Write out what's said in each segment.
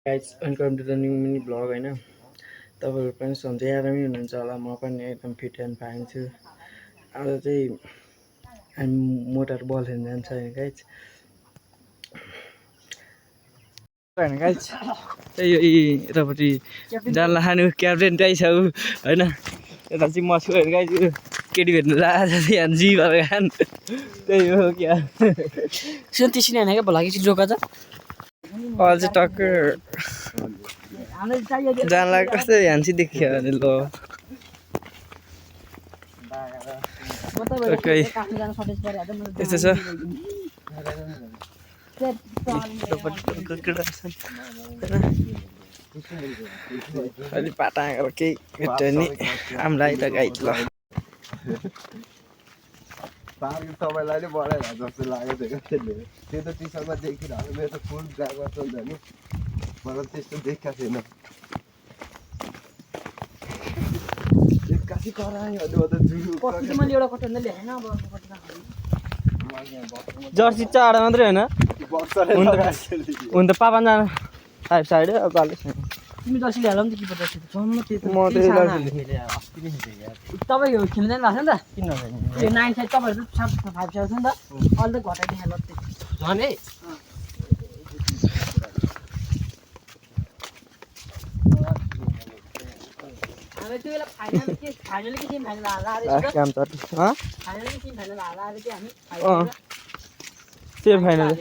guys welcome to the new mini blog होइन तपाईँहरू पनि सधैँ आरामै हुनुहुन्छ होला म पनि एकदम फिट एन्ड फाइन छु आज चाहिँ हामी मोटर बल खेल्न जान्छ होइन गाइज होइन गाइज त्यही यो यतापट्टि जान्ला खानु क्याप्टेन चाहिँ छ होइन यता चाहिँ म छु होइन गाइज केटी भेट्नु लान्छ यहाँ जीवर खान त्यही हो क्या त्यसरी होइन क्या भोलि एकछिन रोका त अहिले चाहिँ टक्क जानलाई कस्तो ह्यान्सी देखियो भने ल यस्तो छ अलि पाटाएर केही भेट्यो नि हामीलाई त गाई ल तपाईँलाई नै बढाइरहेको जस्तो लागेको थियो त्यो त टी सर्टमा देखिरहेको मेरो त फुल ड्राइभर चल्छ नि मलाई त्यस्तो देखाएको थिएन एक्कासी करायो जर्सी चाडा मात्रै होइन हुन त पापाजना फाइभ साइड तिमी जर्सी ल्याएर पनि त किपर जर्सी जम्मा म त्यही तपाईँ खेल्नु जानु भएको छ नि त किन त्यो 9 साइड तपाईँहरू 5 साइड छ नि त अहिले त घटाइदिएँ ल झन् है हामी त्यो बेला फाइनल के फाइनल हाल्ला काम त फाइनल के फाइनल हाल्ला चाहिँ हामी त्यो फाइनल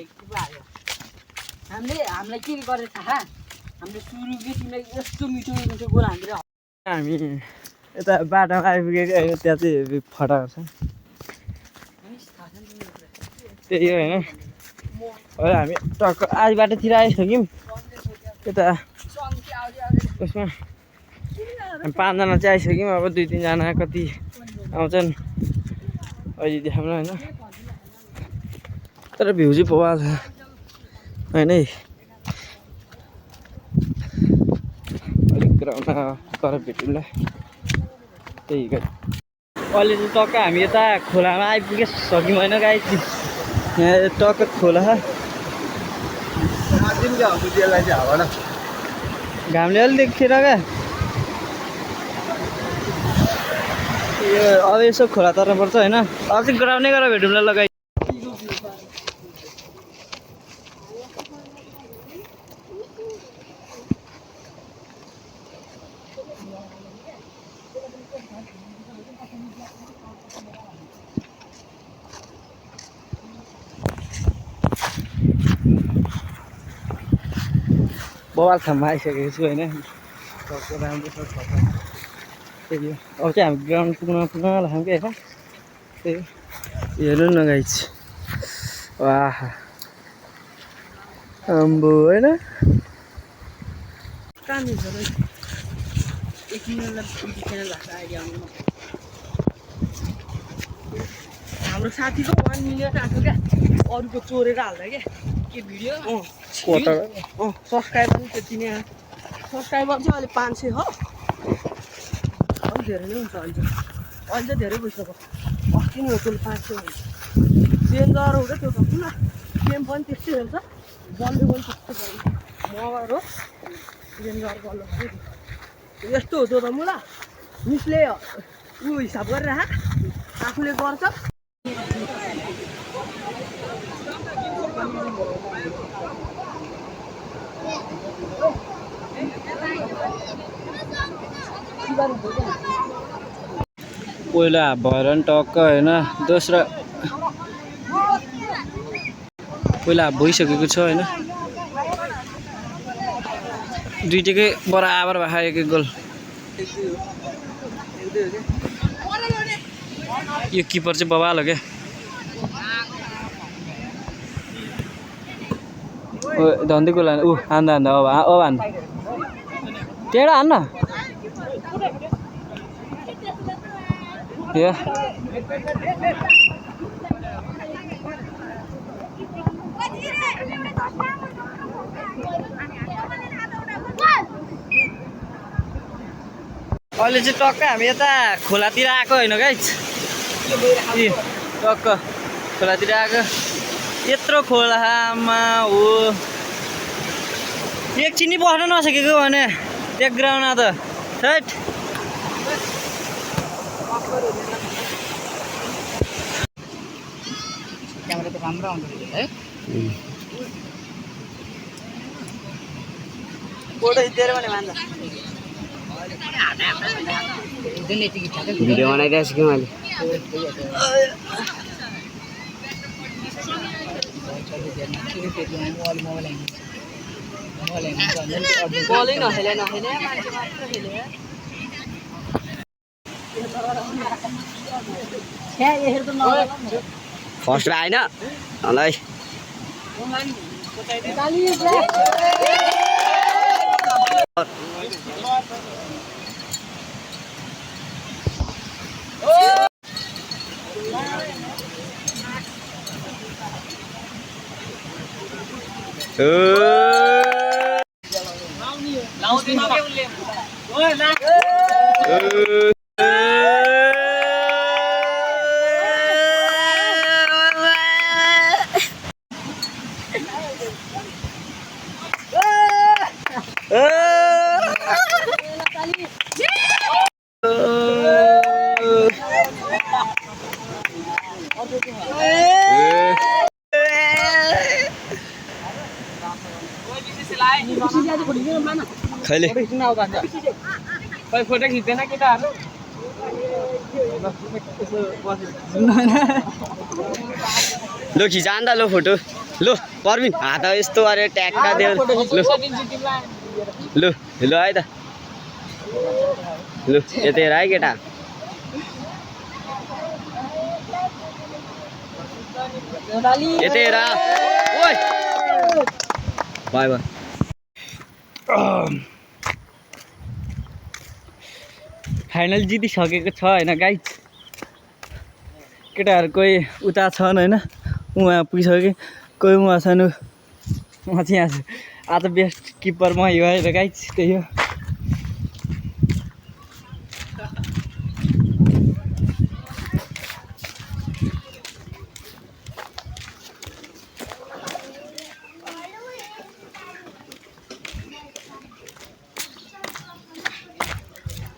हामीलाई के गरेर थाहा हामीले सुरु कि तिमीलाई यस्तो मिठो मिठो गोल हान्दिएर हामी यता बाटोमा आइपुगेको होइन त्यहाँ चाहिँ फटाएको छ त्यही हो होइन अहिले हामी टक्क आज बाटोतिर आइसक्यौँ यता उसमा हामी 5 जना चाहिँ आइसक्यौँ अब 2-3 जना कति आउँछन् अहिले देखाउनु होइन तर भ्यू चाहिँ बवाल छ होइन है अलिक ग्राउन्ड तर भेटौँला त्यही अहिले चाहिँ टक्क हामी यता खोलामा आइपुगिसक्यौँ होइन गाई यहाँ टक्क खोला घामले अलिक देखेर क्या यो अब यसो खोला तर्नुपर्छ होइन अब चाहिँ ग्राउन्डै गरेर भेटौँला लगाइ बवाल ठाउँमा आइसकेको छु होइन राम्रो छ त्यही हो अब चाहिँ हामी ग्राउन्ड पुग्न लाग्छौँ कि होइन त्यही हेर्नु न गाइज वाह अम्बो होइन हाम्रो साथीको 1 मिलियन आएको क्या अरूको चोरेर हाल्दा क्या के भिडियो सब्सक्राइबर पनि त्यति नै सब्सक्राइबर चाहिँ अहिले 500 हो अलिक धेरै नै हुन्छ अहिले चाहिँ धेरै भइसक्यो अस्ति नै हो त्यो 500 हुन्छ डेन्जर हो क्या त्यो त पुरा गेम पनि त्यस्तै हेर्छ बलले पनि त्यस्तै मगर हो डेन्जर बल यस्तो हो त्यो त मुला मिसले ऊ हिसाब गरेर आफूले गर्छ पहिला भएर नि टक्क होइन दोस्रो पहिला भइसकेको छ होइन दुईटैकै बराबर भए एक गोल यो किपर चाहिँ बवाल हो क्या धन्दै गोल हान्दा हान्दा अब हान्दा त्यहाँ हान्न यो अहिले चाहिँ टक्क हामी यता खोलातिर आएको होइन गाइज टक्क खोलातिर आएको यत्रो खोलामा हो एकछिन नि बस्न नसकेको भने टेकग्राउन्ड त छैट क्यामेरा त राम्रो आउँदो रहेछ है फोटो खिचेर भने भन्छ भिडियो बनाइरहेको छु कि मैले बलै नखेले मान्छे मात्र खेले फर्स्ट आएन मलाई खैले फोटो खिच्दैन केटाहरू लो खिचा नि त लो फोटो लो परबिन हात यस्तो अरे ट्याक्का देऊ लो लो लो है त लो यतै हेर है केटा यतै हेर ओइ बाई बाई फाइनल जितिसकेको छ होइन गाइज केटाहरू कोही उता छन् होइन उहाँ पुगिसक्यो कोही उहाँ छन् म चाहिँ यहाँ छु आज बेस्ट किपर म यो है गाइज त्यही हो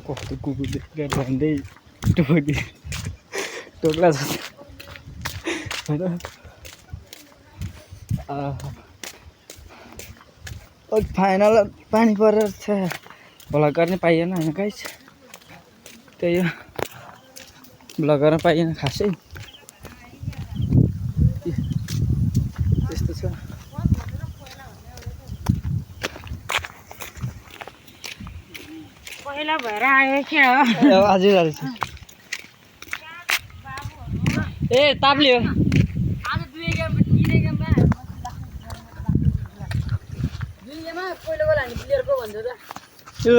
कस्तो कुकुर देखेर भन्दै टोक्ला छ होइन फाइनल पानी परेर छ भ्लग गर्न पाइएन होइन गाइस त्यही हो भ्लग गर्न पाइएन खासै त्यस्तो छ पहिला भएर आयो क्या हजुर हजुर ए ताप्ले हो आज दुई गेममा पहिलो गोल हान्ने प्लेयरको भन्दै त त्यो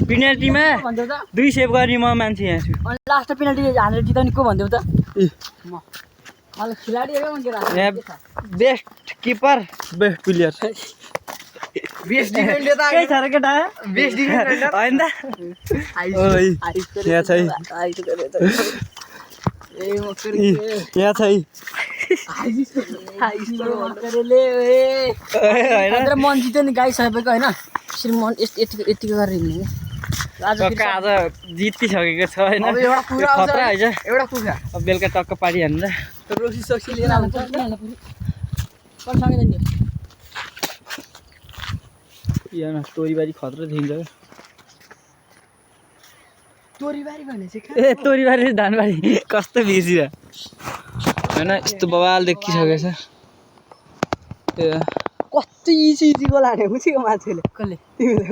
पेनल्टीमा भन्दै त 2 सेभ गर्ने म मान्छे यहाँ छु अनि लास्ट पेनल्टी हानेर जिताउने को भन्दै त म हल खेलाडीहरु मान्छे राख्छ यहाँ बेस्ट किपर बेस्ट प्लेयर बेस्ट डिफेन्डर त के छ र केटा बेस्ट डिफेन्डर हैन त ओइ यहाँ छ ए म यहाँ छ हैन मन जित्यो नि गाई सबैको हैन यसरी मन यतिको गरेर हिँड्ने आज जितिसकेको छ हैन अब एउटा पुरा आउँछ खतरा हैछ एउटा पुरा अब बेलुका टक्क पारी हान्छ रोसी सक्सी लिएर आउँछ कल सँगै नि यहाँ तोरीबारी खतरा देखिन्छ तोरीबारी भने चाहिँ ए तोरीबारी धानबारी कस्तो बिर्सिरा हैन यस्तो बवाल देखिसकेको छ ए कति इजी गोल हाने उठेको मान्छेले कसले तिमीले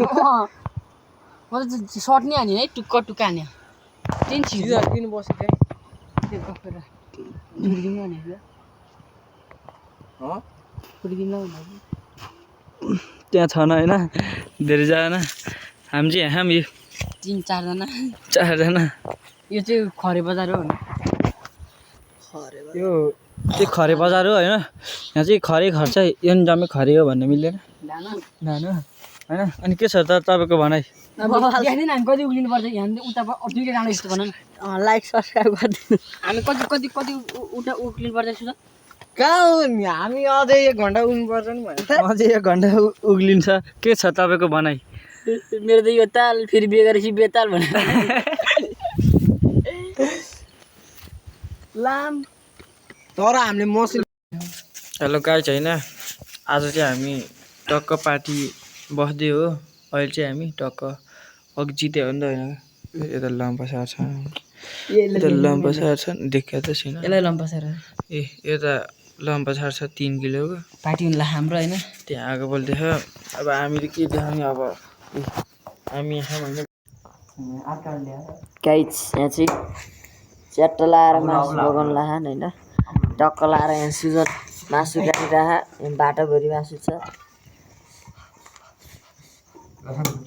म त सर्ट नि हाने है टुक्क टुक्क हाने तीन छिज किन बसेको त्यो गफेर जुर्दिन हाने हो जुर्दिन हाने त्यहाँ छन् होइन धेरैजना हामी चाहिँ यहाँ यो 3-4 जना 4 जना यो चाहिँ खरे बजार हो यो चाहिँ खरे बजार हो होइन यहाँ चाहिँ खरे खर्च यो नि जम्मै खरे हो भन्ने मिल्दैन नानु होइन अनि के छ त तपाईँको भनाइ यहाँदेखि हामी कति उक्लिनु पर्छ यहाँ उता दुईवटा जानु जस्तो भन न लाइक सब्सक्राइब गरिदिनु हामी कति कति कति उता उक्लिनु पर्छ यसो त कहाँ हो नि हामी अझै 1 घन्टा उग्नुपर्छ नि भने अझै 1 घन्टा उग्लिन्छ के छ तपाईँको भनाइ मेरो त यो ताल फेरि बिहे गरेपछि बेताल भनेर लाम तर हामीले मसिल हेलो गाइज होइन आज चाहिँ हामी टक्क पार्टी बस्दै हो अहिले चाहिँ हामी टक्क अघि जित्यो हो नि त होइन यता लम्पसार छ यता लम्पसार छ देखेको त छैन यसलाई लम्पसार ए यता लम्पसार छ 3 किलोको पार्टी हुनुलाई हाम्रो होइन त्यहाँ आएको बोल्दैछ अब हामीले के देखाउने अब हामी यहाँ होइन गाइज यहाँ चाहिँ च्याट्ट लाएर मासु पकाउनु लाहान होइन टक्क लाएर यहाँ सुजर मासु काटिरह यहाँ बाटोभरि मासु छ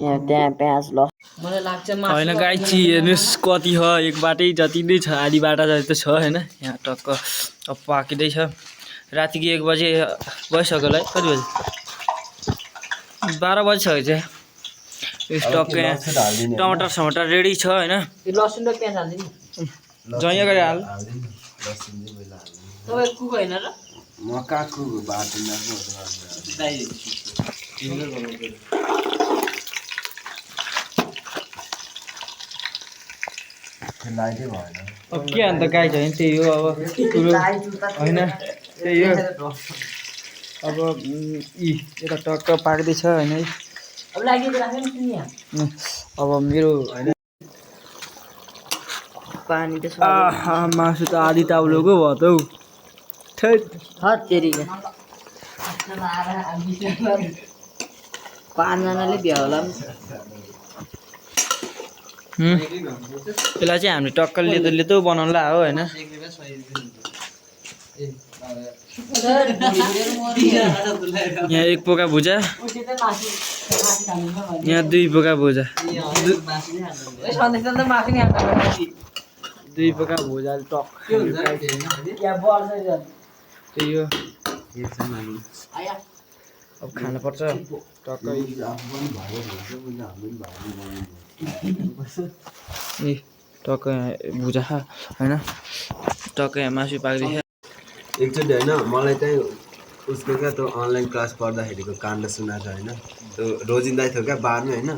यहाँ त्यहाँ प्याज ल मलाई लाग्छ होइन गाई चाहिँ हेर्नुहोस् कति छ एक बाटै जति नै छ आधी बाटा जति त छ होइन यहाँ टक्क अब पाकिँदैछ रातिको 1 बजे भइसक्यो होला है कति बजे 12 बजिसक्यो चाहिँ टक्क यहाँ टमाटर समाटर रेडी छ होइन लसुन र प्याज हाल्दिनु जहाँ गरी हाल तपाईँ कुक होइन र म काकु बाटो लाइटै भएन अब के अन्त गाई छ भने त्यही हो अब कुरो होइन त्यही हो अब यता टक्क पाक्दैछ होइन है अब लागि राख्नु नि यहाँ अब मेरो होइन पानी त मासु त आधी ताउलोको भयो त हौ थैट तेरिका 5 जनाले भ्या होला यसलाई चाहिँ हामीले टक्क लेतो बनाउनु ला हो होइन यहाँ 1 पोका भुजा यहाँ 2 पोका भुजा 2 पोका भुजा टक त्यही हो अब खानु पर्छ टक्कै ए टक्क भुजा होइन टक्क यहाँ मासु पाक्दैछ एकचोटि होइन मलाई चाहिँ उसको क्या त्यो अनलाइन क्लास पढ्दाखेरिको काण्ड सुनाएको होइन त्यो रोजिँदै थियो क्या बारमा होइन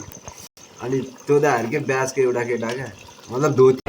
अनि त्यो दाहरू क्या ब्याजको एउटा केटा क्या मतलब धोती